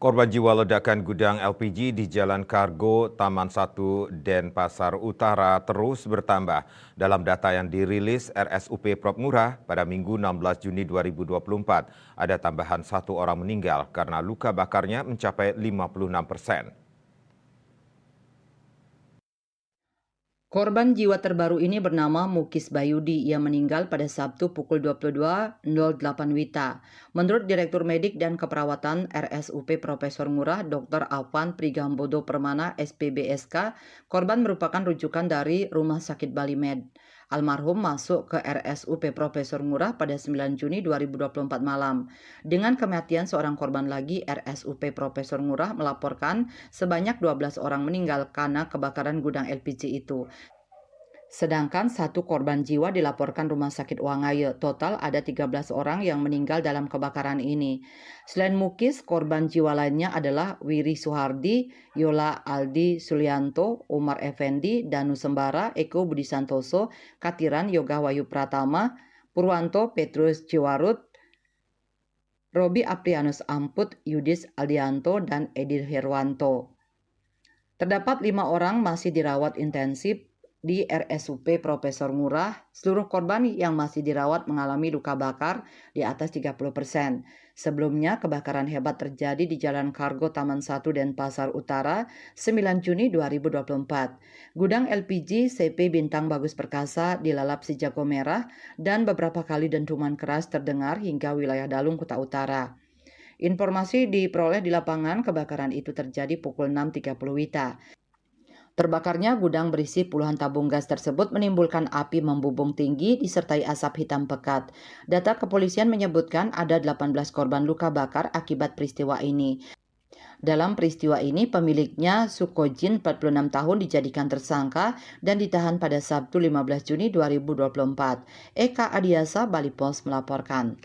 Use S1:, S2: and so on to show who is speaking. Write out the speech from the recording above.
S1: Korban jiwa ledakan gudang LPG di Jalan Kargo, Taman 1, Denpasar Utara terus bertambah. Dalam data yang dirilis RSUP Prop Ngurah pada Minggu 16 Juni 2024, ada tambahan 1 orang meninggal karena luka bakarnya mencapai 56%.
S2: Korban jiwa terbaru ini bernama Mukis Bayudi yang meninggal pada Sabtu pukul 22.08 WITA. Menurut Direktur Medik dan Keperawatan RSUP Profesor Ngurah Dr. Afan Prigambodo Permana SPBSK, korban merupakan rujukan dari Rumah Sakit Bali Med. Almarhum masuk ke RSUP Profesor Ngurah pada 9 Juni 2024 malam. Dengan kematian seorang korban lagi, RSUP Profesor Ngurah melaporkan sebanyak 12 orang meninggal karena kebakaran gudang LPG itu. Sedangkan 1 korban jiwa dilaporkan Rumah Sakit Wangayo. Total ada 13 orang yang meninggal dalam kebakaran ini. Selain Mukis, korban jiwa lainnya adalah Wiri Suhardi, Yola Aldi Sulianto, Umar Effendi, Danu Sembara, Eko Budi Santoso, Katiran Yoga Wayu Pratama, Purwanto Petrus Ciwarut, Robi Aprianus Amput, Yudis Aldianto, dan Edi Herwanto. Terdapat 5 orang masih dirawat intensif di RSUP Profesor Ngurah. Seluruh korban yang masih dirawat mengalami luka bakar di atas 30%. Sebelumnya, kebakaran hebat terjadi di Jalan Kargo Taman 1 Denpasar Utara 9 Juni 2024. Gudang LPG CP Bintang Bagus Perkasa dilalap si jago merah dan beberapa kali dentuman keras terdengar hingga wilayah Dalung, Kuta Utara. Informasi diperoleh di lapangan, kebakaran itu terjadi pukul 6.30 WITA. Terbakarnya gudang berisi puluhan tabung gas tersebut menimbulkan api membubung tinggi disertai asap hitam pekat. Data kepolisian menyebutkan ada 18 korban luka bakar akibat peristiwa ini. Dalam peristiwa ini, pemiliknya Sukojin 46 tahun dijadikan tersangka dan ditahan pada Sabtu 15 Juni 2024. Eka Adiasa, Bali Pos melaporkan.